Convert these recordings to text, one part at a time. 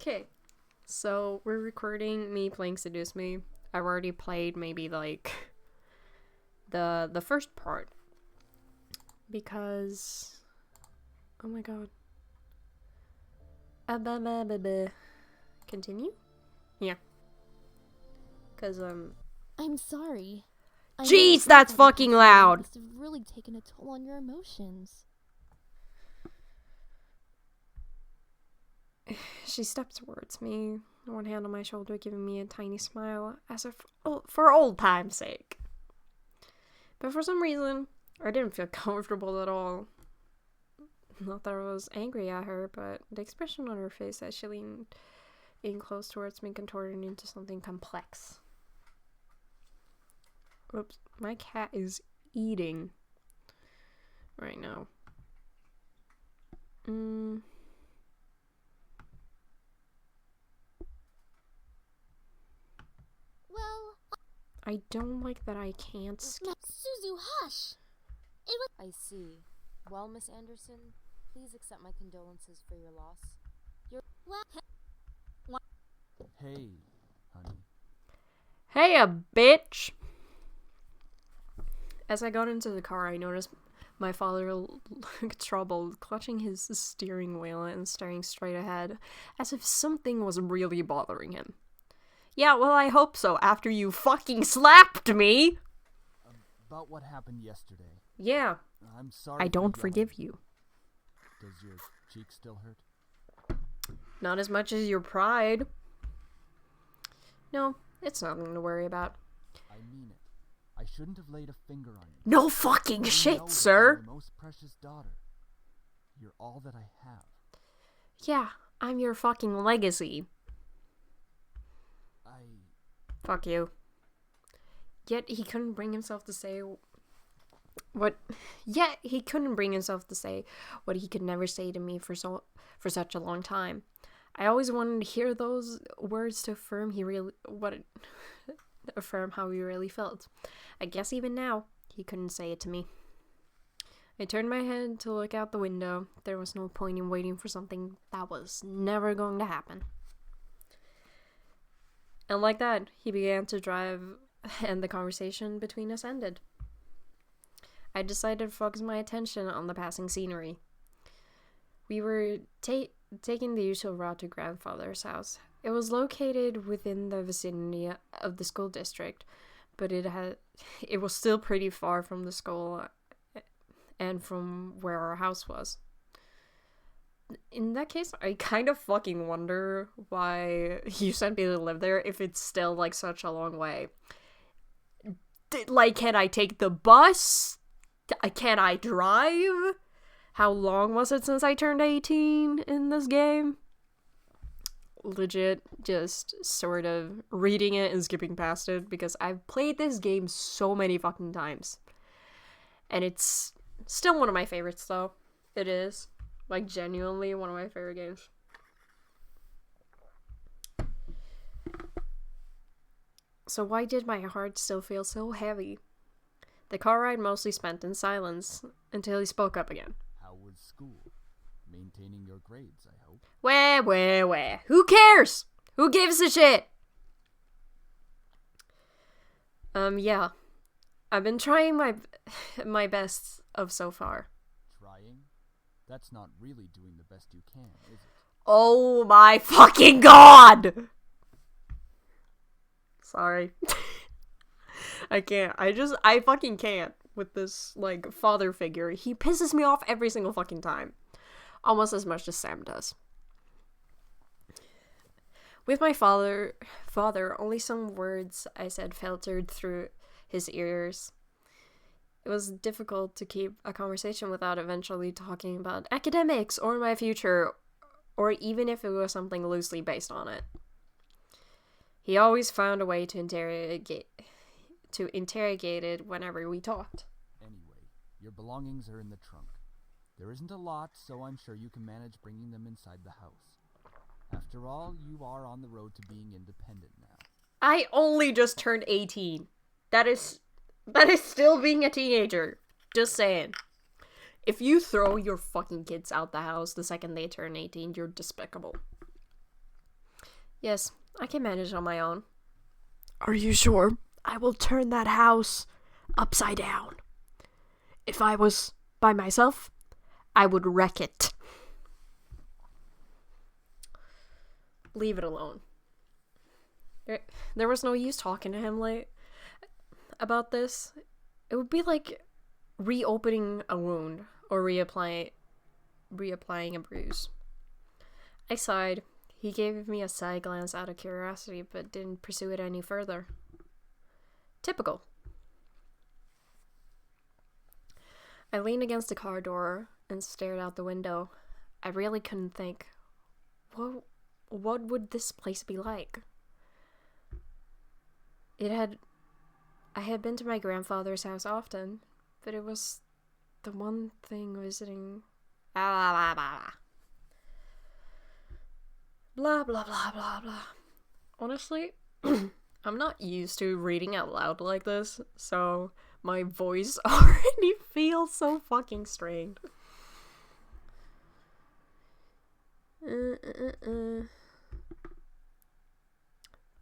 Okay, so we're recording me playing Seduce Me. I've already played maybe like the first part because oh my god. Continue? Yeah. Cause I'm sorry. Jeez, that's fucking loud. Must have really taken a toll on your emotions. She steps towards me, one hand on my shoulder, giving me a tiny smile, as if for old time's sake. But for some reason, I didn't feel comfortable at all. Not that I was angry at her, but the expression on her face as she leaned in close towards me contorted into something complex. Oops, my cat is eating right now. Well, I don't like that I can't Suzu, hush! I see. Well, Miss Anderson, please accept my condolences for your loss. Hey, honey. Hey, a bitch! As I got into the car, I noticed my father looked troubled, clutching his steering wheel and staring straight ahead, as if something was really bothering him. Yeah, well, I hope so, after you fucking slapped me! About what happened yesterday. Yeah. I'm sorry. I don't forgive you. Does your cheek still hurt? Not as much as your pride. No, it's nothing to worry about. I mean it. I shouldn't have laid a finger on you. No fucking shit, sir! You're my most precious daughter. You're all that I have. Yeah, I'm your fucking legacy. Fuck you. Yet he couldn't bring himself to say what he could never say to me for such a long time. I always wanted to hear those words to affirm how he really felt. I guess even now he couldn't say it to me. I turned my head to look out the window. There was no point in waiting for something that was never going to happen. And like that, he began to drive, and the conversation between us ended. I decided to focus my attention on the passing scenery. We were taking the usual route to grandfather's house. It was located within the vicinity of the school district, but it was still pretty far from the school and from where our house was. In that case, I kind of fucking wonder why you sent me to live there if it's still, like, such a long way. Can I take the bus? Can I drive? How long was it since I turned 18 in this game? Legit, just sort of reading it and skipping past it because I've played this game so many fucking times. And it's still one of my favorites, though. It is. Like, genuinely one of my favorite games. So why did my heart still feel so heavy? The car ride mostly spent in silence until he spoke up again. How was school? Maintaining your grades, I hope. Where? Who cares? Who gives a shit? Yeah. I've been trying my best of so far. Trying? That's not really doing the best you can, is it? Oh my fucking god! Sorry. I can't. I fucking can't with this, like, father figure. He pisses me off every single fucking time. Almost as much as Sam does. With my father, only some words I said filtered through his ears. It was difficult to keep a conversation without eventually talking about academics or my future, or even if it was something loosely based on it. He always found a way to interrogate it whenever we talked. Anyway, your belongings are in the trunk. There isn't a lot, so I'm sure you can manage bringing them inside the house. After all, you are on the road to being independent now. I only just turned 18. That is still being a teenager. Just saying. If you throw your fucking kids out the house the second they turn 18, you're despicable. Yes, I can manage on my own. Are you sure? I will turn that house upside down. If I was by myself, I would wreck it. Leave it alone. There was no use talking to him about this. It would be like reopening a wound or reapplying a bruise. I sighed. He gave me a side glance out of curiosity, but didn't pursue it any further. Typical. I leaned against the car door and stared out the window. I really couldn't think. What would this place be like? I had been to my grandfather's house often, but it was the one thing visiting. Blah, blah, blah, blah, blah, blah, blah, blah. Honestly, I'm not used to reading out loud like this, so my voice already feels so fucking strained.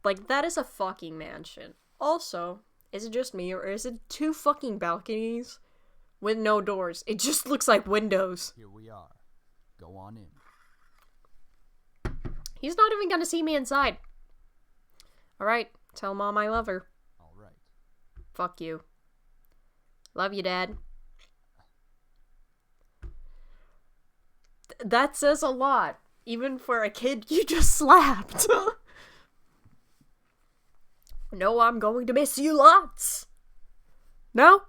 Like, that is a fucking mansion. Also, is it just me, or is it 2 fucking balconies with no doors? It just looks like windows. Here we are. Go on in. He's not even gonna see me inside. Alright, tell Mom I love her. Alright. Fuck you. Love you, Dad. That says a lot. Even for a kid you just slapped. No, I'm going to miss you lots. No?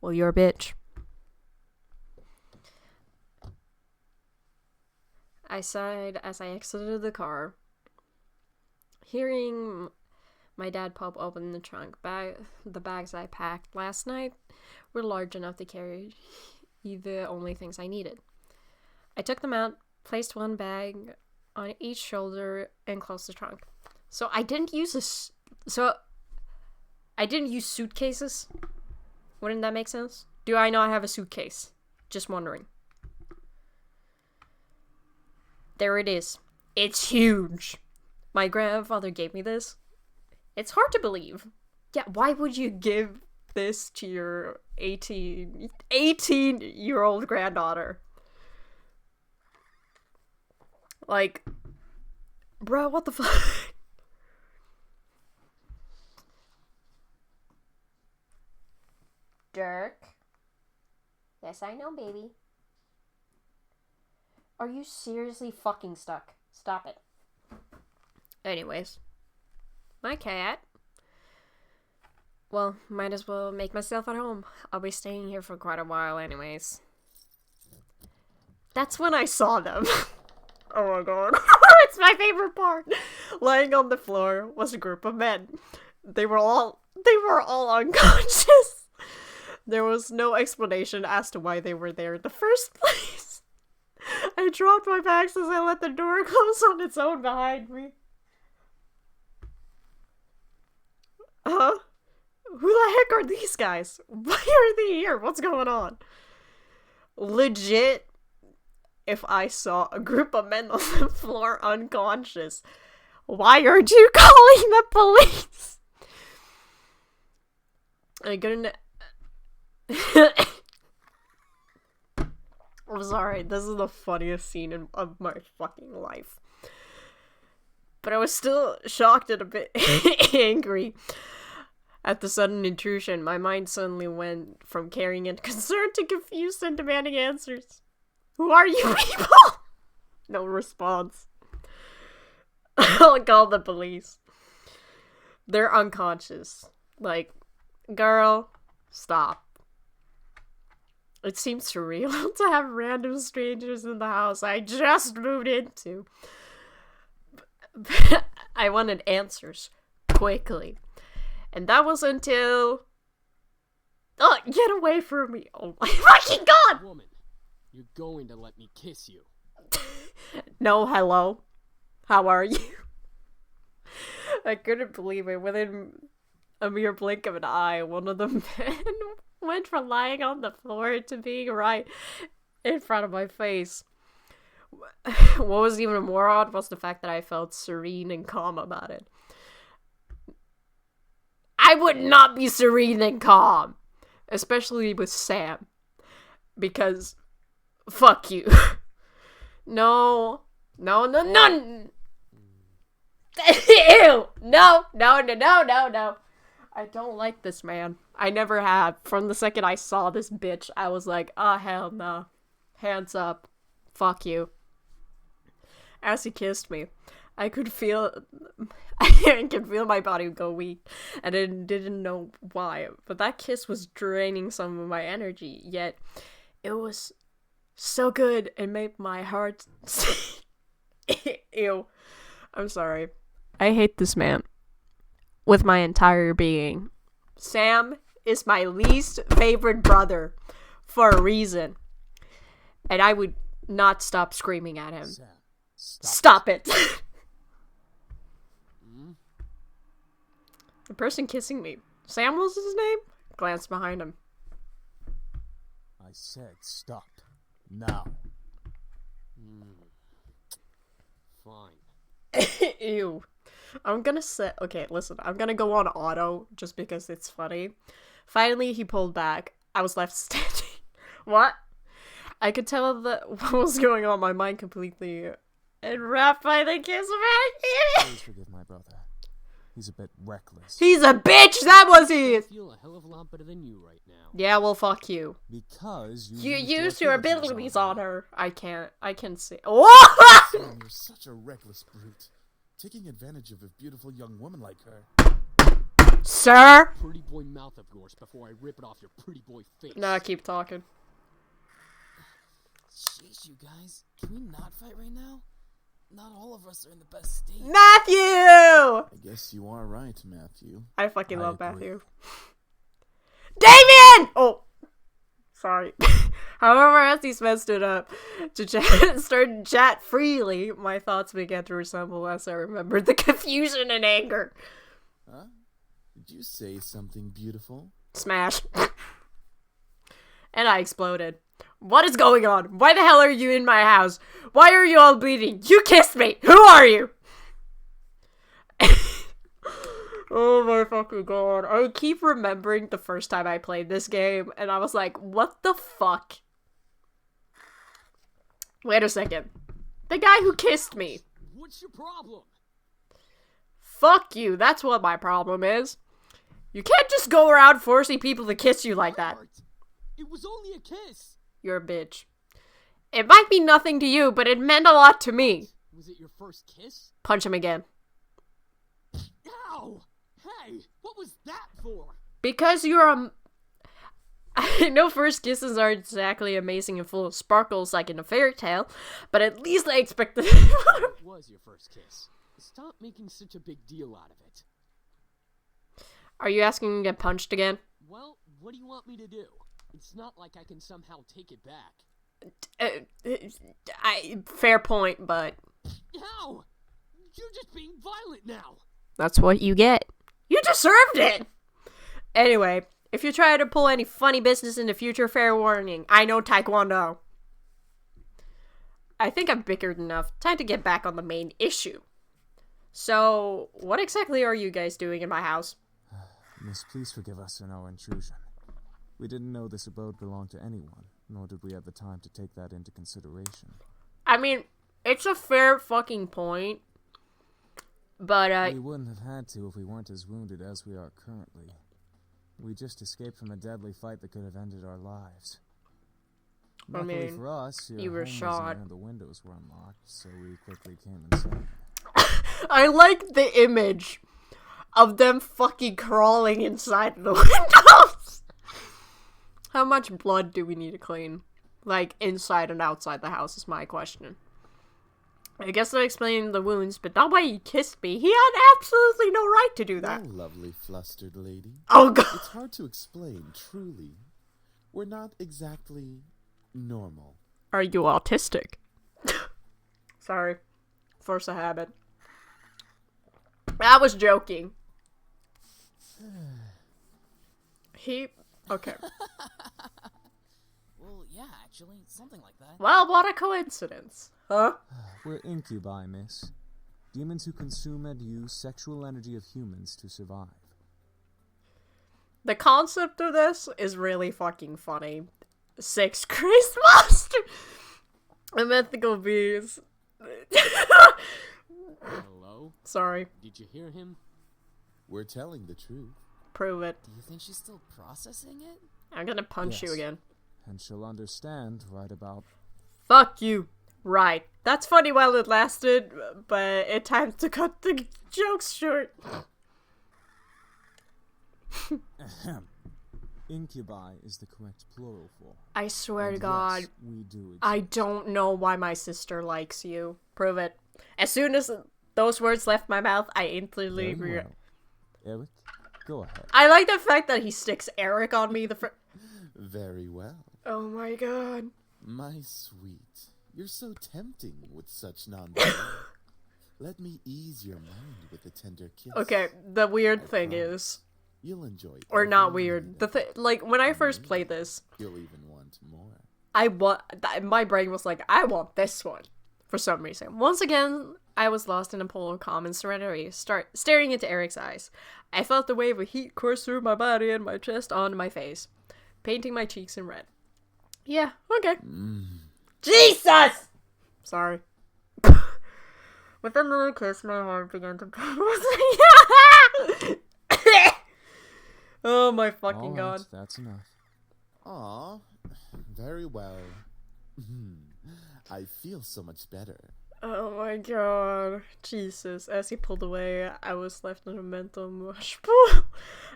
Well, you're a bitch. I sighed as I exited the car. Hearing my dad pop open the trunk, the bags I packed last night were large enough to carry the only things I needed. I took them out, placed one bag on each shoulder, and closed the trunk. So I didn't use suitcases. Wouldn't that make sense? Do I know I have a suitcase? Just wondering. There it is. It's huge. My grandfather gave me this. It's hard to believe. Yeah, why would you give this to your 18-year-old granddaughter? Like, bro, what the fuck? Dirk. Yes, I know, baby. Are you seriously fucking stuck? Stop it. Anyways. My cat. Well, might as well make myself at home. I'll be staying here for quite a while anyways. That's when I saw them. Oh my god. It's my favorite part. Lying on the floor was a group of men. They were all unconscious. There was no explanation as to why they were there in the first place. I dropped my bags as I let the door close on its own behind me. Huh? Who the heck are these guys? Why are they here? What's going on? Legit, if I saw a group of men on the floor unconscious, why aren't you calling the police? I couldn't... I'm sorry, this is the funniest scene of my fucking life. But I was still shocked and a bit angry at the sudden intrusion. My mind suddenly went from caring and concerned to confused and demanding answers. Who are you people? No response. I'll call the police. They're unconscious. Like, girl, stop. It seems surreal to have random strangers in the house I just moved into. But I wanted answers quickly. And that was until... Oh, get away from me. Oh my fucking god! Woman, you're going to let me kiss you. No, hello. How are you? I couldn't believe it. Within a mere blink of an eye, one of the men went from lying on the floor to being right in front of my face. What was even more odd was the fact that I felt serene and calm about it. I would not be serene and calm, especially with Sam, because fuck you. No. Ew. No. I don't like this man. I never have. From the second I saw this bitch, I was like, oh, hell no. Hands up. Fuck you. As he kissed me, I could feel my body go weak, and I didn't know why. But that kiss was draining some of my energy, yet it was so good and made my heart... Ew. I'm sorry. I hate this man. With my entire being. Sam is my least favorite brother. For a reason. And I would not stop screaming at him. Sam, Stop it! The person kissing me. Sam was his name? Glanced behind him. I said stop. Now. Fine. Ew. I'm gonna say... Okay, listen. I'm gonna go on auto just because it's funny. Finally, he pulled back. I was left standing. What? I could tell that what was going on in my mind completely enwrapped by the kiss of Please forgive my brother. He's a bit reckless. He's a bitch! That was he! I feel a hell of a lot better than you right now. Yeah, well, fuck you. Because You used your abilities on her. I can see. Sam, you're such a reckless brute. Taking advantage of a beautiful young woman like her. Sir? Pretty boy mouth of yours before I rip it off your pretty boy face. Nah, keep talking. Jeez, you guys. Can we not fight right now? Not all of us are in the best state. Matthew! I guess you are right, Matthew. I fucking love agree. Matthew. Damien! Oh. Sorry. However, as these men stood up to started to chat freely, my thoughts began to resemble as I remembered the confusion and anger. Huh? Did you say something beautiful? Smash. And I exploded. What is going on? Why the hell are you in my house? Why are you all bleeding? You kissed me! Who are you? Oh my fucking god. I keep remembering the first time I played this game, and I was like, what the fuck? Wait a second. The guy who kissed me. What's your problem? Fuck you, that's what my problem is. You can't just go around forcing people to kiss you like that. Art. It was only a kiss. You're a bitch. It might be nothing to you, but it meant a lot to me. Was it your first kiss? Punch him again. Ow! Hey, what was that for? Because you're a... I know first kisses aren't exactly amazing and full of sparkles like in a fairy tale, but at least I expected... It was your first kiss. Stop making such a big deal out of it. Are you asking to get punched again? Well, what do you want me to do? It's not like I can somehow take it back. Fair point, but... Ow! You're just being violent now! That's what you get. You deserved it! Anyway, if you try to pull any funny business in the future, fair warning. I know Taekwondo. I think I've bickered enough. Time to get back on the main issue. So, what exactly are you guys doing in my house? Miss, please forgive us in our intrusion. We didn't know this abode belonged to anyone, nor did we have the time to take that into consideration. I mean, it's a fair fucking point. But, We wouldn't have had to if we weren't as wounded as we are currently. We just escaped from a deadly fight that could have ended our lives. I Luckily mean, for us, your you were home was in shot. there and the windows were unlocked, so we quickly came inside. I like the image of them fucking crawling inside the windows. How much blood do we need to clean? Like, inside and outside the house is my question. I guess that explains the wounds, but not why he kissed me. He had absolutely no right to do that. Oh, lovely flustered lady. Oh, God. It's hard to explain, truly. We're not exactly normal. Are you autistic? Sorry. Force a habit. I was joking. Okay. Well, yeah, Yeah, actually, something like that. Well, what a coincidence. Huh? We're incubi, miss. Demons who consume and use sexual energy of humans to survive. The concept of this is really fucking funny. 6 Christmas! A mythical beast. Hello? Sorry. Did you hear him? We're telling the truth. Prove it. Do you think she's still processing it? I'm gonna punch you Yes. again. And she'll understand right about... Fuck you. Right. That's funny while it lasted, but it's time to cut the jokes short. Ahem. Incubi is the correct plural form. I swear to And God, yes, we do exist. I don't know why my sister likes you. Prove it. As soon as those words left my mouth, I instantly... Very well. Eric, go ahead. I like the fact that he sticks Eric on me Very well. Oh my god. My sweet, you're so tempting with such non. Let me ease your mind with a tender kiss. Okay, the weird I thing promise. is... You'll enjoy it. Or not weird. Like, when I first played this, You'll even want more. my brain was like, I want this one. For some reason. Once again, I was lost in a pool of calm and serenity, staring into Eric's eyes. I felt the wave of heat course through my body and my chest onto my face, painting my cheeks in red. Yeah, okay. Jesus! Sorry. With another kiss, my heart began to pound. Oh my fucking All right, god. that's enough. Aw, very well. I feel so much better. Oh my god. Jesus. As he pulled away, I was left in a mental mush.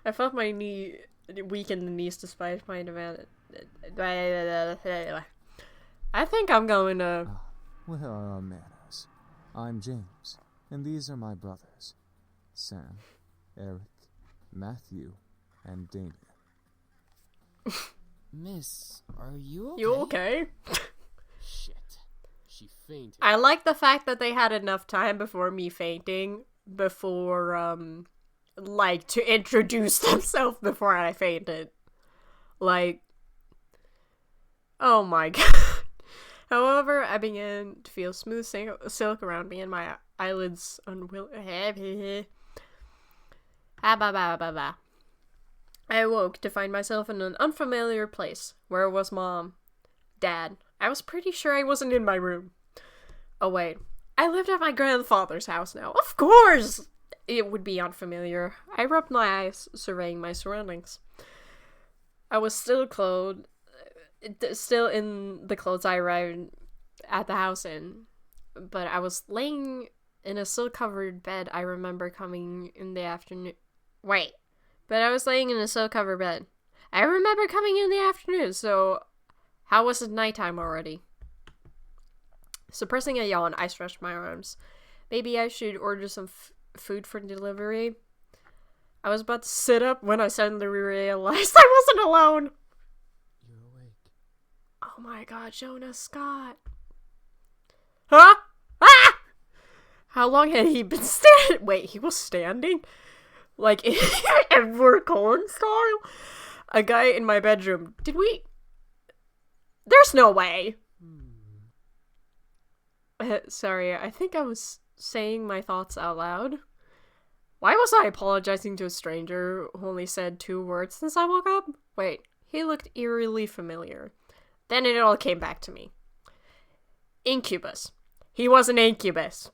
I felt my knee weak in the knees despite my demand. I think I'm going to... Where are our manners? I'm James, and these are my brothers. Sam, Eric, Matthew, and Damien. Miss, are you okay? You okay? Shit. She fainted. I like the fact that they had enough time before me fainting, before, like, to introduce themselves before I fainted. Like, oh my god. However, I began to feel smooth silk around me and my eyelids unwilling. I awoke to find myself in an unfamiliar place. Where was Mom? Dad? I was pretty sure I wasn't in my room. Oh wait, I lived at my grandfather's house now. Of course! It would be unfamiliar. I rubbed my eyes, surveying my surroundings. I was still in the clothes I arrived at the house in, but I was laying in a silk-covered bed. I remember coming in the afternoon. Wait, but I was laying in a silk-covered bed. I remember coming in the afternoon, so how was it nighttime already? Suppressing a yawn, I stretched my arms. Maybe I should order some food for delivery. I was about to sit up when I suddenly realized I wasn't alone. You're awake. Oh my god, Jonas Scott. Huh? Ah! How long had he been standing? Wait, he was standing? Like, in Edward Cullen style? A guy in my bedroom. Did we... There's no way. Sorry, I think I was saying my thoughts out loud. Why was I apologizing to a stranger who only said 2 words since I woke up? Wait, he looked eerily familiar. Then it all came back to me. Incubus. He was an incubus.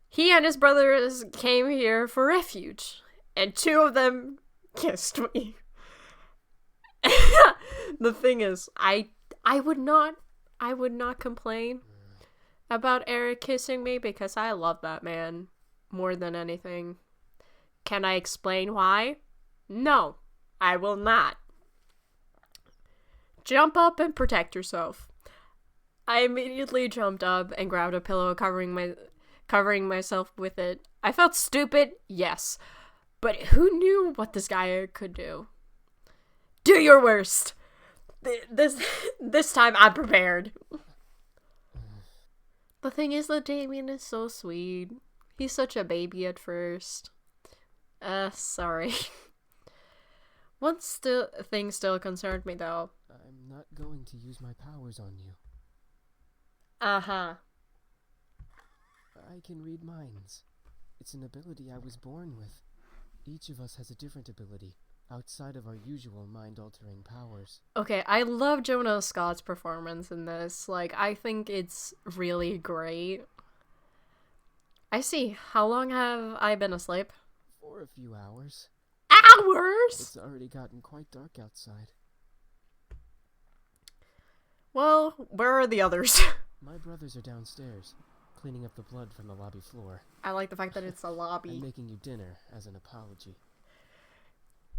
He and his brothers came here for refuge, and 2 of them kissed me. The thing is, I would not complain about Eric kissing me because I love that man more than anything. Can I explain why? No, I will not. Jump up and protect yourself. I immediately jumped up and grabbed a pillow, covering myself with it. I felt stupid, yes, but who knew what this guy could do? Do your worst. This time I'm prepared. The thing is that Damien is so sweet. He's such a baby at first. Sorry. One thing still concerned me though. I'm not going to use my powers on you. Uh-huh. I can read minds. It's an ability I was born with. Each of us has a different ability, outside of our usual mind-altering powers. Okay, I love Jonah Scott's performance in this. Like, I think it's really great. I see. How long have I been asleep? For a few hours. Hours?! It's already gotten quite dark outside. Well, where are the others? My brothers are downstairs, cleaning up the blood from the lobby floor. I like the fact that it's a lobby. I'm making you dinner as an apology.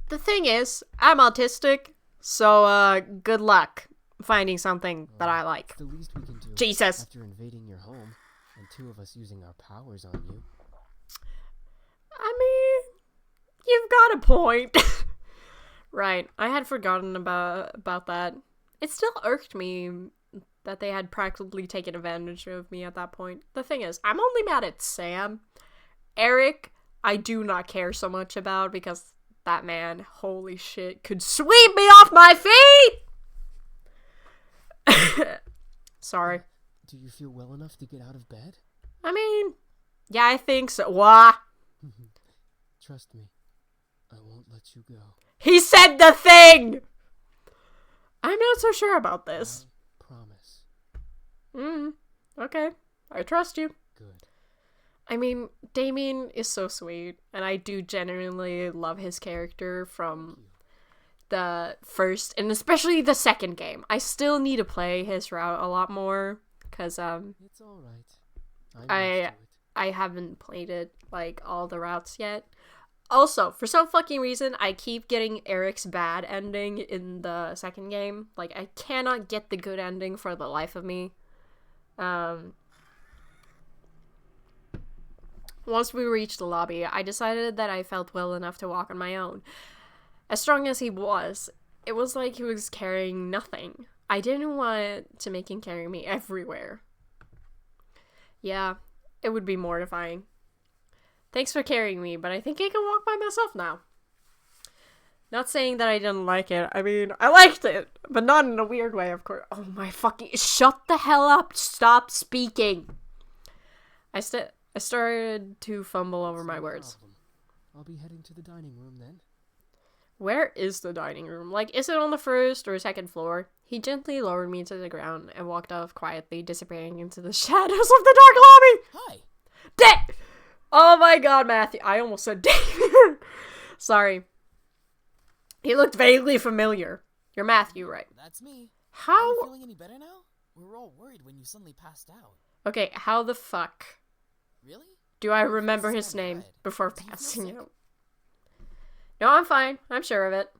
The thing is, I'm autistic, so, good luck finding something that I like. It's the least we can do. Jesus! After invading your home, and two of us using our powers on you. I mean, you've got a point. Right, I had forgotten about that. It still irked me that they had practically taken advantage of me at that point. The thing is, I'm only mad at Sam. Eric, I do not care so much about because that man, holy shit, could sweep me off my feet! Sorry. Do you feel well enough to get out of bed? I mean, yeah, I think so. Wah! Trust me, I won't let you go. He said the thing! I'm not so sure about this. I promise. Okay. I trust you. Good. I mean, Damien is so sweet, and I do genuinely love his character from the first, and especially the second game. I still need to play his route a lot more, because, It's alright. I haven't played it, like, all the routes yet. Also, for some fucking reason, I keep getting Eric's bad ending in the second game. Like, I cannot get the good ending for the life of me. Once we reached the lobby, I decided that I felt well enough to walk on my own. As strong as he was, it was like he was carrying nothing. I didn't want to make him carry me everywhere. Yeah, it would be mortifying. Thanks for carrying me, but I think I can walk by myself now. Not saying that I didn't like it. I mean, I liked it, but not in a weird way, of course. Oh my fucking... Shut the hell up! Stop speaking! I started to fumble over my words. Problem. I'll be heading to the dining room then. Where is the dining room? Like, is it on the first or second floor? He gently lowered me to the ground and walked off quietly, disappearing into the shadows of the dark lobby! Hi! Oh my god, Matthew. I almost said David. Sorry. He looked vaguely familiar. You're Matthew, right? That's me. How? Are you feeling any better now? We were all worried when you suddenly passed out. Okay, how the fuck Really? do I Your face remember is his kinda name red. before Do you feel passing sick? out? No, I'm fine. I'm sure of it.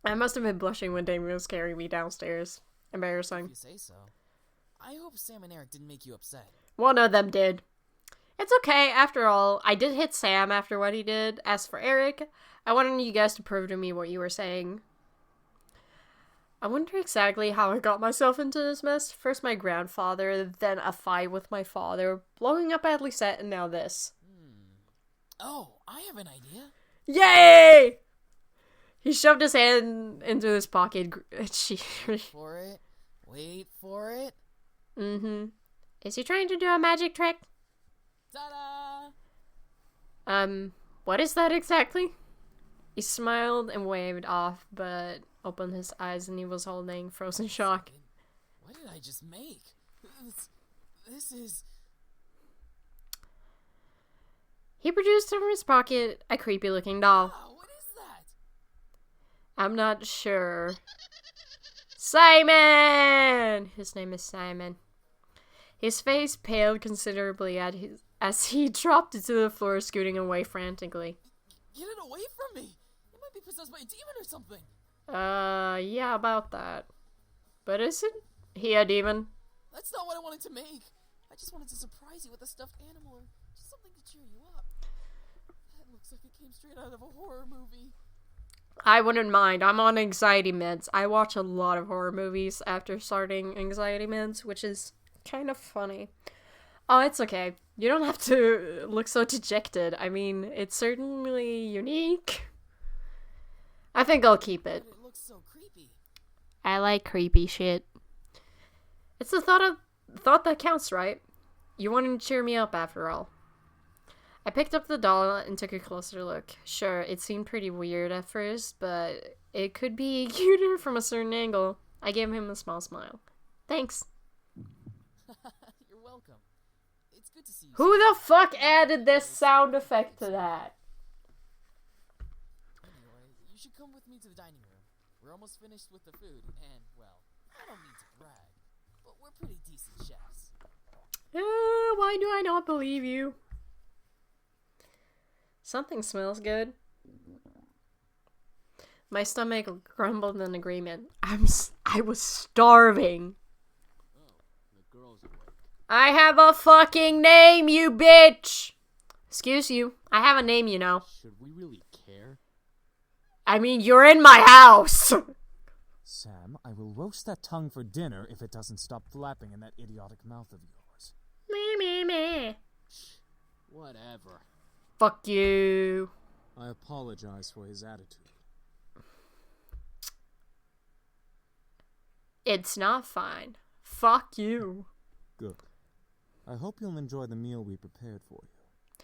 I must have been blushing when Damien was carrying me downstairs. If Embarrassing. you say so. I hope Sam and Eric didn't make you upset. One of them did. It's okay, after all. I did hit Sam after what he did. As for Eric, I wanted you guys to prove to me what you were saying. I wonder exactly how I got myself into this mess. First my grandfather, then a fight with my father, blowing up at Lisette, and now this. Oh, I have an idea. Yay! He shoved his hand into his pocket. For it. Wait for it. Mm-hmm. Is he trying to do a magic trick? Ta-da! What is that exactly? He smiled and waved off, but opened his eyes and he was holding frozen shock. What did I just make? This is... He produced from his pocket a creepy-looking doll. Wow, what is that? I'm not sure. Simon! His name is Simon. His face paled considerably as he dropped it to the floor, scooting away frantically. Get it away from me! It might be possessed by a demon or something! Yeah, about that. But isn't he a demon? That's not what I wanted to make! I just wanted to surprise you with a stuffed animal or just something to cheer you up. That looks like it came straight out of a horror movie. I wouldn't mind. I'm on anxiety meds. I watch a lot of horror movies after starting anxiety meds, which is kind of funny. Oh, it's okay. You don't have to look so dejected. I mean, it's certainly unique. I think I'll keep it. But it looks so creepy. I like creepy shit. It's the thought that counts, right? You wanted to cheer me up after all. I picked up the doll and took a closer look. Sure, it seemed pretty weird at first, but it could be cuter from a certain angle. I gave him a small smile. Thanks. You're welcome. It's good to see you. Who the fuck added this sound effect to that? Anyway, you should come with me to the dining room. We're almost finished with the food, and, well, I don't mean to brag, but we're pretty decent chefs. Why do I not believe you? Something smells good. My stomach grumbled in agreement. I was starving. Oh, the girl's awake. I have a fucking name, you bitch! Excuse you. I have a name, you know. Should we really care? I mean, you're in my house! Sam, I will roast that tongue for dinner if it doesn't stop flapping in that idiotic mouth of yours. Me. Whatever. Fuck you. I apologize for his attitude. It's not fine. Fuck you. Good. I hope you'll enjoy the meal we prepared for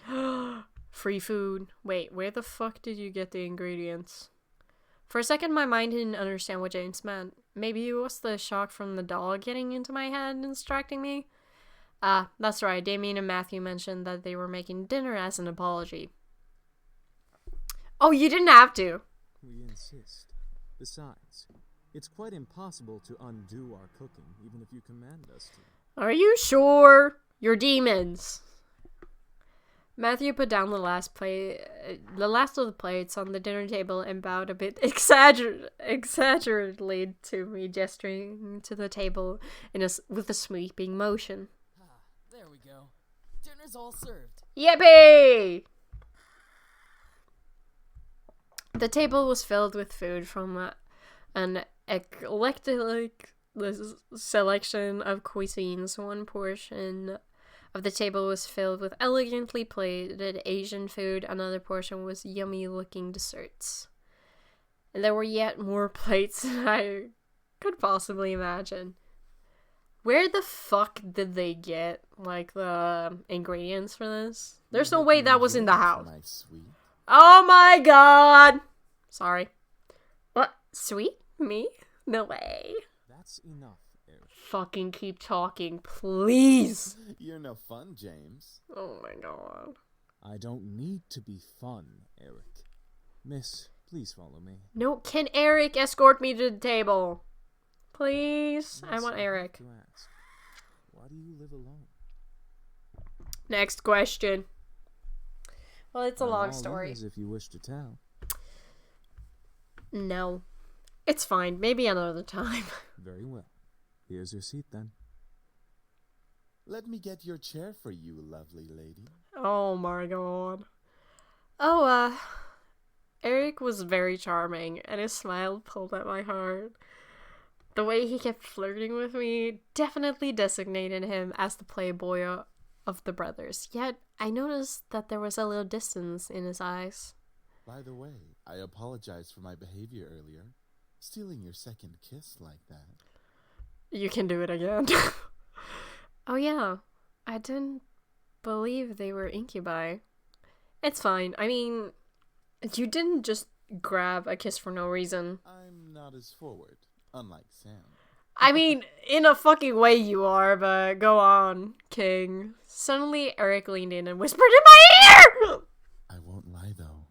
you. Free food. Wait, where the fuck did you get the ingredients? For a second, my mind didn't understand what James meant. Maybe it was the shock from the doll getting into my head and distracting me. Ah, that's right. Damien and Matthew mentioned that they were making dinner as an apology. Oh, you didn't have to. We insist. Besides, it's quite impossible to undo our cooking, even if you command us to. Are you sure? You're demons. Matthew put down the last of the plates on the dinner table and bowed a bit exaggeratedly to me, gesturing to the table with a sweeping motion. Ah, there we go. Dinner's all served. Yippee! The table was filled with food from an eclectic selection of cuisines. One portion of the table was filled with elegantly plated Asian food. Another portion was yummy-looking desserts. And there were yet more plates than I could possibly imagine. Where the fuck did they get, like, the ingredients for this? There's no way that was in the house. My sweet. Oh my god! Sorry. What? Sweet? Me? No way. That's enough, Eric. Fucking keep talking, please. You're no fun, James. Oh my god. I don't need to be fun, Eric. Miss, please follow me. No, can Eric escort me to the table? Please? I Miss, want have Eric. to ask, why do you live alone? Next question. Well, it's a I'm long all story. ears if you wish to tell. No. It's fine. Maybe another time. Very well. Here's your seat then. Let me get your chair for you, lovely lady. Oh my god. Oh, Eric was very charming, and his smile pulled at my heart. The way he kept flirting with me definitely designated him as the playboy of the brothers. Yet, I noticed that there was a little distance in his eyes. By the way, I apologize for my behavior earlier. Stealing your second kiss like that. You can do it again. Oh yeah, I didn't believe they were incubi. It's fine. I mean, you didn't just grab a kiss for no reason. I'm not as forward, unlike Sam. I mean, in a fucking way you are, but go on, King. Suddenly, Eric leaned in and whispered in my ear! I won't lie, though.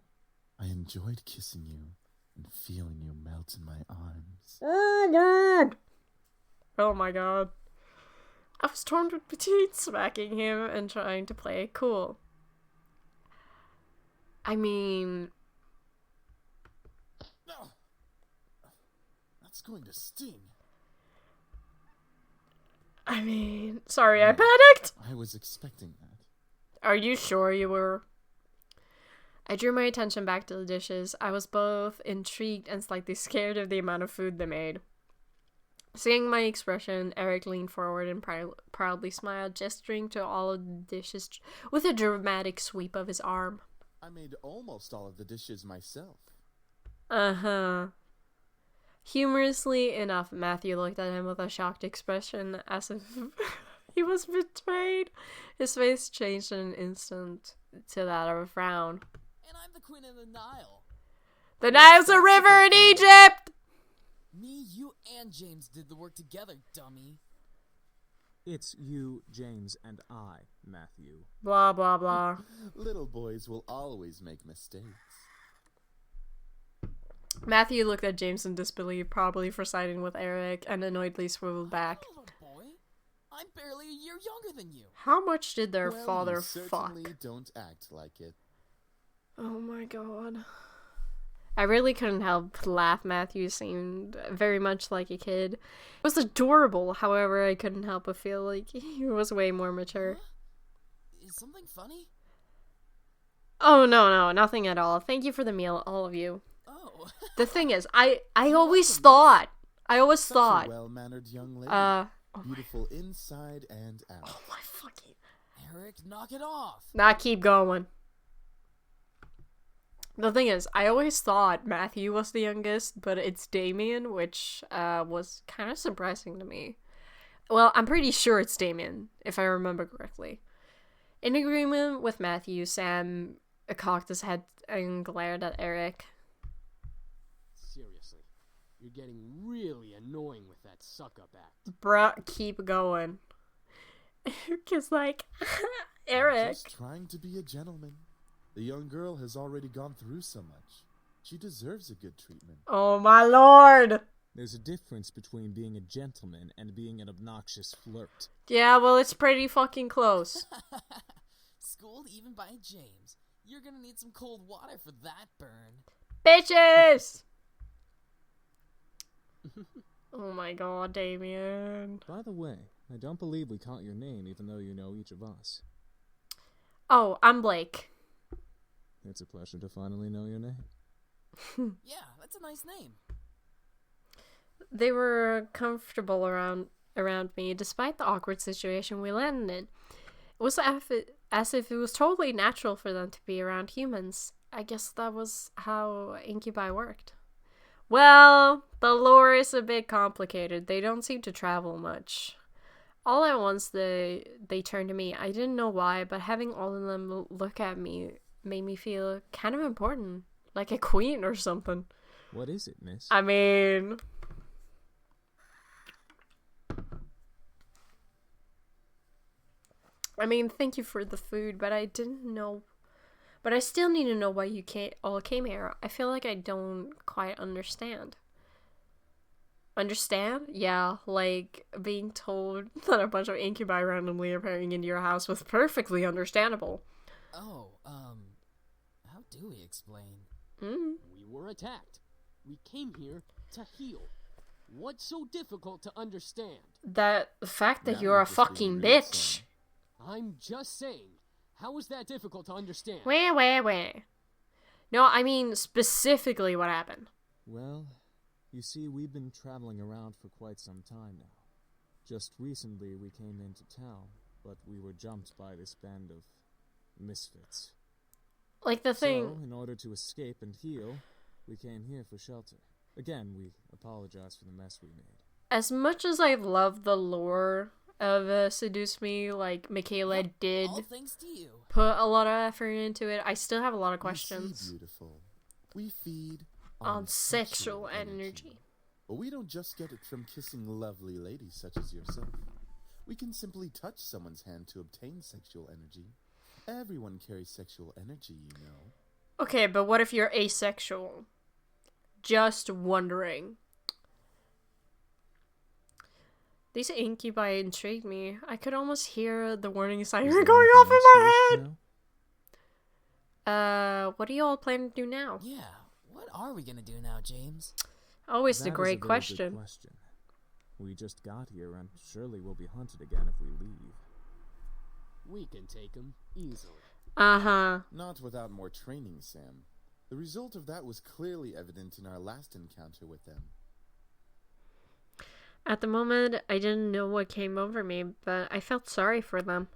I enjoyed kissing you and feeling you melt in my arms. Oh, God. Oh, my God. I was torn between smacking him and trying to play it cool. I mean... No! That's going to sting. Sorry, I panicked. I was expecting that. Are you sure you were? I drew my attention back to the dishes. I was both intrigued and slightly scared of the amount of food they made. Seeing my expression, Eric leaned forward and proudly smiled, gesturing to all of the dishes with a dramatic sweep of his arm. I made almost all of the dishes myself. Uh-huh. Humorously enough, Matthew looked at him with a shocked expression as if he was betrayed. His face changed in an instant to that of a frown. And I'm the queen of the Nile. The Nile's a river in Egypt! Me, you, and James did the work together, dummy. It's you, James, and I, Matthew. Blah, blah, blah. Little boys will always make mistakes. Matthew looked at James in disbelief, probably for siding with Eric, and annoyedly swiveled back. I'm a little boy. I'm barely a year younger than you. How much did their Well, father you fuck? certainly don't act like it. Oh my god. I really couldn't help laugh. Matthew seemed very much like a kid. It was adorable, however, I couldn't help but feel like he was way more mature. Huh? Is something funny? Oh, no, nothing at all. Thank you for the meal, all of you. Oh. The thing is, I always thought, Such a well-mannered young lady. Beautiful inside and out. oh my fucking, Eric, knock it off. nah, keep going. The thing is, I always thought Matthew was the youngest, but it's Damien, which was kind of surprising to me. Well, I'm pretty sure it's Damien, if I remember correctly. In agreement with Matthew, Sam cocked his head and glared at Eric. Seriously, you're getting really annoying with that suck-up act. Bruh, keep going. Cause like, I'm Eric. just trying to be a gentleman. The young girl has already gone through so much. She deserves a good treatment. Oh my lord. There's a difference between being a gentleman and being an obnoxious flirt. Yeah, well, it's pretty fucking close. Schooled even by James. You're gonna need some cold water for that burn. Bitches! Oh my god, Damien. By the way, I don't believe we caught your name even though you know each of us. Oh, I'm Blake. It's a pleasure to finally know your name. Yeah, that's a nice name. They were comfortable around me, despite the awkward situation we landed in. It was as if it was totally natural for them to be around humans. I guess that was how incubi worked. Well, the lore is a bit complicated. They don't seem to travel much. All at once, they turned to me. I didn't know why, but having all of them look at me made me feel kind of important. Like a queen or something. What is it, miss? I mean... thank you for the food, but I didn't know... But I still need to know why you all came here. I feel like I don't quite understand. Understand? Yeah, like being told that a bunch of incubi randomly appearing into your house was perfectly understandable. Oh, how do we explain? We were attacked. We came here to heal. What's so difficult to understand? The fact that Now you're a you're just being fucking rude, bitch. Sam. I'm just saying. How is that difficult to understand? Wait. No, I mean specifically what happened. Well, you see, we've been traveling around for quite some time now. Just recently we came into town, but we were jumped by this band of misfits. Like the thing... So, in order to escape and heal, we came here for shelter. Again, we apologize for the mess we made. As much as I love the lore of Seduce Me, like Michaela Yep, did all thanks to you. put a lot of effort into it, I still have a lot of You see, questions beautiful. We feed on sexual energy. But we don't just get it from kissing lovely ladies such as yourself. We can simply touch someone's hand to obtain sexual energy. Everyone carries sexual energy, you know. Okay, but what if you're asexual? Just wondering. These incubi intrigue me. I could almost hear the warning siren Is there going anything off in else you my wish to head. know? What do you all plan to do now? Yeah, what are we gonna do now, James? Always That the is a great very good question. question. We just got here, and surely we'll be hunted again if we leave. We can take him easily. Uh-huh. Not without more training, Sam. The result of that was clearly evident in our last encounter with them. At the moment, I didn't know what came over me, but I felt sorry for them.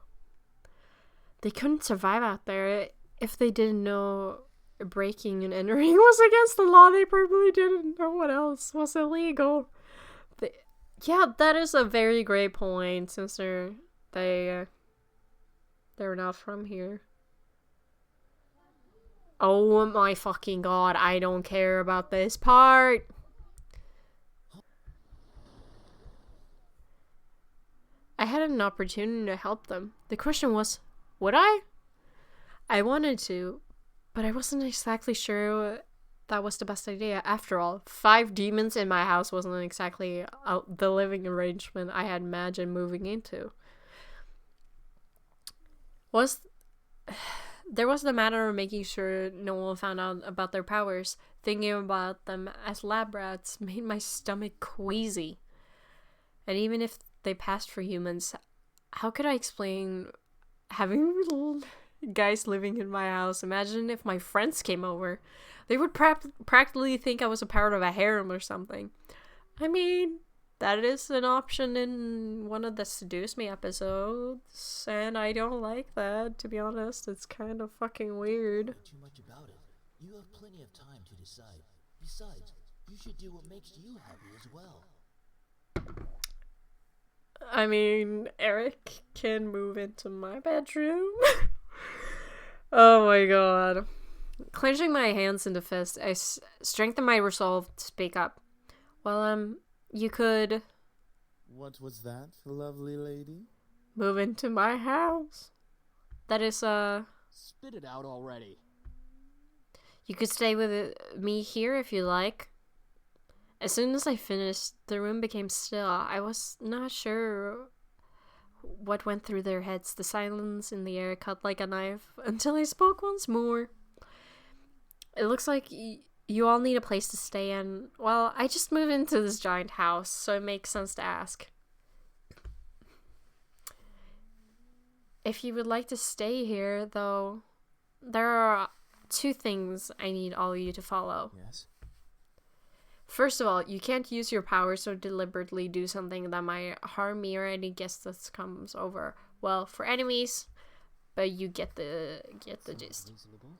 They couldn't survive out there if they didn't know breaking and entering was against the law, they probably didn't know what else was illegal. Yeah, that is a very great point, since they're not from here. Oh my fucking god, I don't care about this part. I had an opportunity to help them. The question was, would I? I wanted to, but I wasn't exactly sure that was the best idea. After all, 5 demons in my house wasn't exactly the living arrangement I had imagined moving into. There was the matter of making sure no one found out about their powers. Thinking about them as lab rats made my stomach queasy. And even if they passed for humans, how could I explain having little guys living in my house? Imagine if my friends came over. They would practically think I was a part of a harem or something. I mean, that is an option in one of the Seduce Me episodes, and I don't like that, to be honest. It's kind of fucking weird. Too much about it. You have plenty of time to decide. Besides, you should do what makes you happy as well. I mean, Eric can move into my bedroom. Oh my god. Clenching my hands into fists, I strengthened my resolve to speak up. Well, you could... What was that, lovely lady? Move into my house. That is, Spit it out already. You could stay with me here if you like. As soon as I finished, the room became still. I was not sure what went through their heads. The silence in the air cut like a knife until I spoke once more. It looks like you all need a place to stay in. Well, I just moved into this giant house, so it makes sense to ask. If you would like to stay here, though, there are 2 things I need all of you to follow. Yes? First of all, you can't use your powers or deliberately do something that might harm me or any guest that comes over. Well, for enemies, but you get the gist. Reasonable.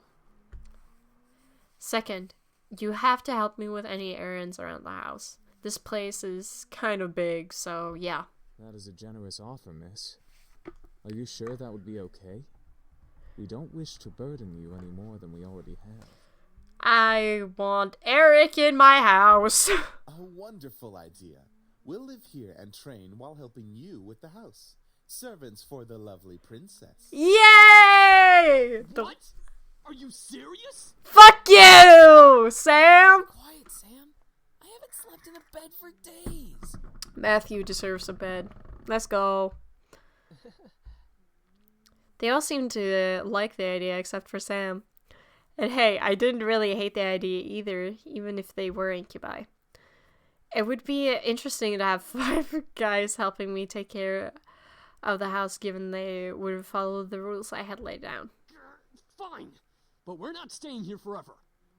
Second, you have to help me with any errands around the house. This place is kind of big, so yeah. That is a generous offer, miss. Are you sure that would be okay? We don't wish to burden you any more than we already have. I want Eric in my house. A wonderful idea. We'll live here and train while helping you with the house. Servants for the lovely princess. Yay! What? Are you serious? Fuck you, Sam! Quiet, Sam. I haven't slept in a bed for days. Matthew deserves a bed. Let's go. They all seem to like the idea except for Sam. And hey, I didn't really hate the idea either, even if they were incubi. It would be interesting to have 5 guys helping me take care of the house, given they would follow the rules I had laid down. Fine, but we're not staying here forever.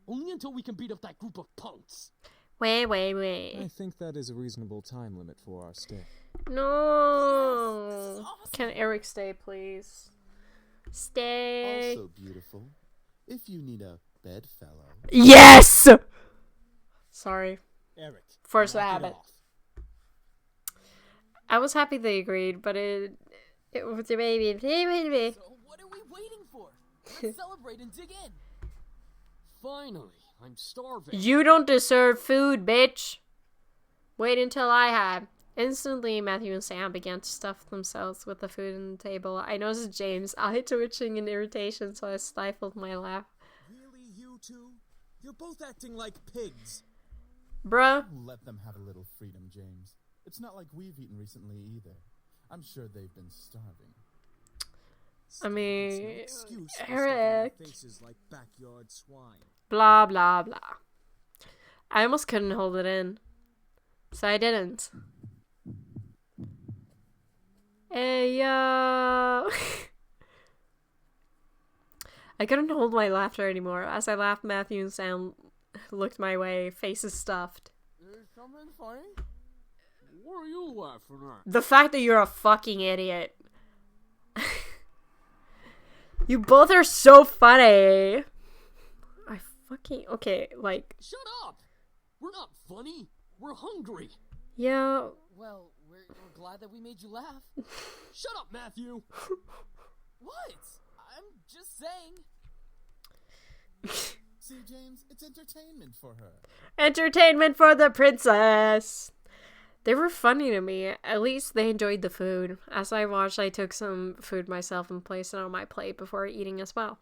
Only until we can beat up that group of punks. Wait. I think that is a reasonable time limit for our stay. No. Yes, this is awesome. Can Eric stay, please? Stay. Also beautiful. If you need a bedfellow. Yes! Sorry. Eric, Force the knock it habit. off. I was happy they agreed, but it was the baby. So what are we waiting for? Let's celebrate and dig in. Finally, I'm starving. You don't deserve food, bitch. Wait until I have. Instantly, Matthew and Sam began to stuff themselves with the food on the table. I noticed James' eye twitching in irritation, so I stifled my laugh. Really, you two? You're both acting like pigs. Bruh. Let them have a little freedom, James. It's not like we've eaten recently either. I'm sure they've been starving. I mean, It's no excuse for Eric. stuffing their faces like backyard swine. Blah, blah, blah. I almost couldn't hold it in. So I didn't. Hey, yo! I couldn't hold my laughter anymore. As I laughed, Matthew and Sam looked my way, faces stuffed. There's something funny? What are you laughing at? The fact that you're a fucking idiot. You both are so funny. I fucking okay, like Shut up! We're not funny. We're hungry. yeah. Well, we're glad that we made you laugh. Shut up, Matthew. What? I'm just saying. See, James, it's entertainment for her. Entertainment for the princess. They were funny to me. At least they enjoyed the food. As I watched, I took some food myself and placed it on my plate before eating as well.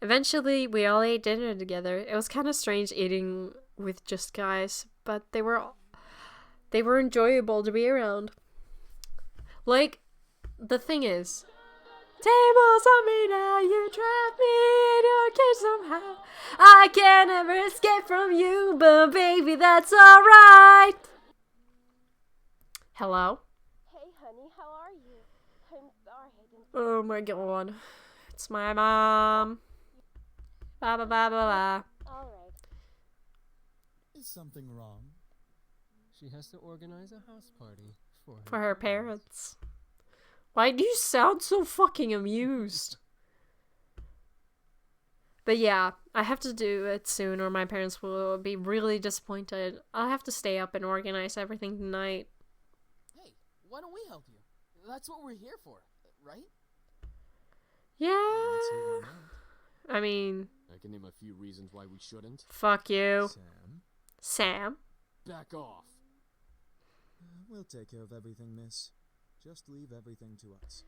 Eventually, we all ate dinner together. It was kind of strange eating with just guys, but they were enjoyable to be around. Like, the thing is, tables on me now, you trap me in your cage somehow. I can't ever escape from you, but baby, that's alright. Hello? Hey, honey, how are you? I'm sorry I didn't. Oh my god. It's my mom. Ba ba ba ba ba. Alright. Is something wrong? She has to organize a house party For her parents. Why do you sound so fucking amused? But yeah, I have to do it soon or my parents will be really disappointed. I'll have to stay up and organize everything tonight. Hey, why don't we help you? That's what we're here for, right? Yeah. I mean, I can name a few reasons why we shouldn't. fuck you. Sam? Sam? Back off. We'll take care of everything, miss. Just leave everything to us.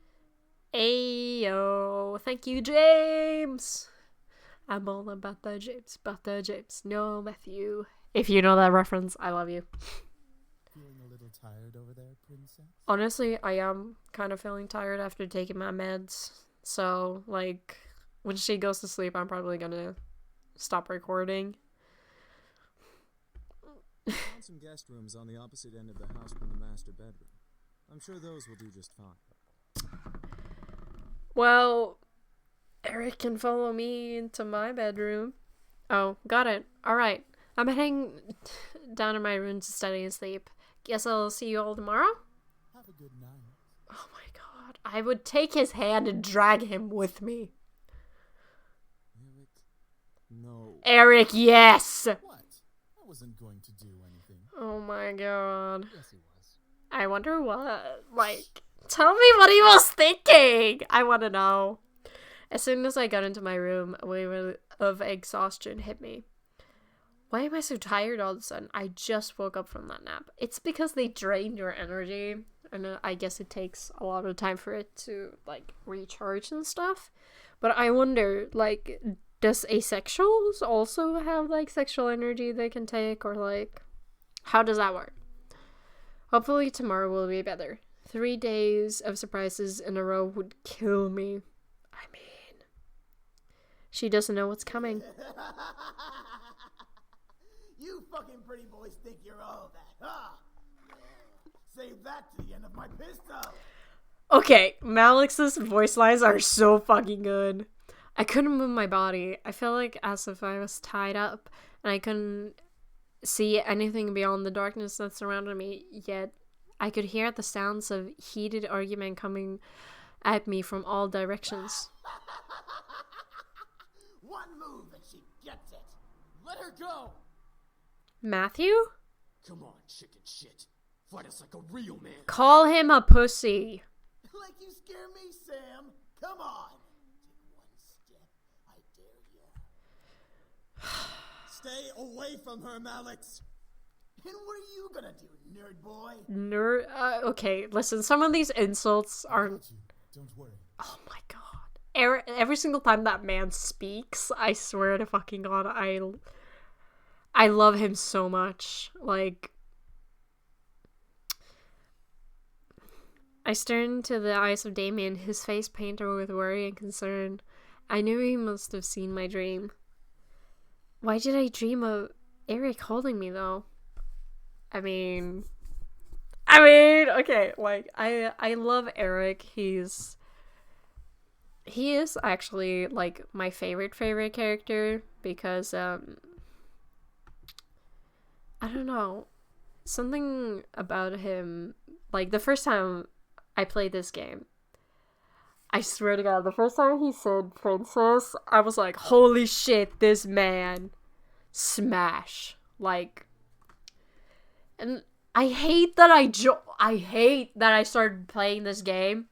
Ayo. Thank you, James. I'm all about the James. No, Matthew. If you know that reference, I love you. Feeling a little tired over there, princess? Honestly, I am kind of feeling tired after taking my meds. So, like, when she goes to sleep, I'm probably gonna stop recording. We found some guest rooms on the opposite end of the house from the master bedroom. I'm sure those will do just fine. Well, Eric can follow me into my bedroom. Oh, got it. Alright. I'm heading down to my room to study and sleep. Guess I'll see you all tomorrow? Have a good night. Oh my god. I would take his hand and drag him with me. Eric? No. Eric, yes! What? I wasn't going to do anything. Oh my god. Yes, he was. I wonder what. Like, tell me what he was thinking! I want to know. As soon as I got into my room, a wave of exhaustion hit me. Why am I so tired all of a sudden? I just woke up from that nap. It's because they drained your energy. And I guess it takes a lot of time for it to, like, recharge and stuff. But I wonder, like, does asexuals also have, like, sexual energy they can take? Or, like, how does that work? Hopefully tomorrow will be better. 3 days of surprises in a row would kill me. I mean, she doesn't know what's coming. You fucking pretty boys think you're all that, huh? Save that to the end of my pistol. Okay, Malix's voice lines are so fucking good. I couldn't move my body. I felt like as if I was tied up and I couldn't see anything beyond the darkness that surrounded me, yet I could hear the sounds of heated argument coming at me from all directions. One move and she gets it. Let her go! Matthew? Come on, chicken shit. Fight us like a real man. Call him a pussy. Like you scare me, Sam. Come on. Take one step. I dare you. Stay away from her, Malix! And what are you gonna do, nerd boy? Okay, listen, some of these insults aren't... Don't worry. Oh my god. Every single time that man speaks, I swear to fucking god, I love him so much. Like, I stared into the eyes of Damien, his face painted with worry and concern. I knew he must have seen my dream. Why did I dream of Eric holding me, though? I mean, okay, like, I love Eric. He is actually, like, my favorite character, because, I don't know, something about him, like, the first time I played this game, I swear to God, the first time he said princess, I was like, holy shit, this man. Smash. Like, and I hate that I started playing this game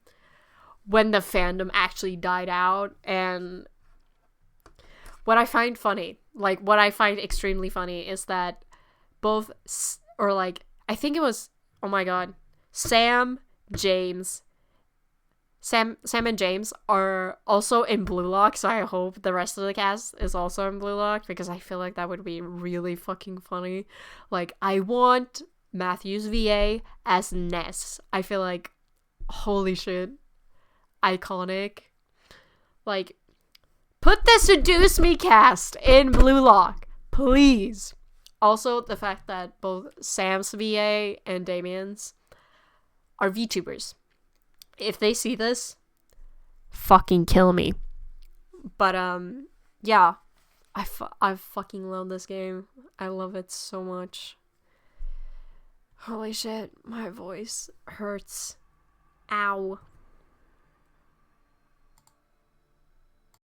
when the fandom actually died out. And what I find funny, like what I find extremely funny, is that both, or like, I think it was, oh my god, Sam and James are also in Blue Lock, so I hope the rest of the cast is also in Blue Lock, because I feel like that would be really fucking funny. Like, I want Matthew's VA as Ness. I feel like, holy shit, iconic. Like, put the Seduce Me cast in Blue Lock, please. Also, the fact that both Sam's VA and Damien's are VTubers. If they see this, fucking kill me. But, yeah. I fucking love this game. I love it so much. Holy shit, my voice hurts. Ow.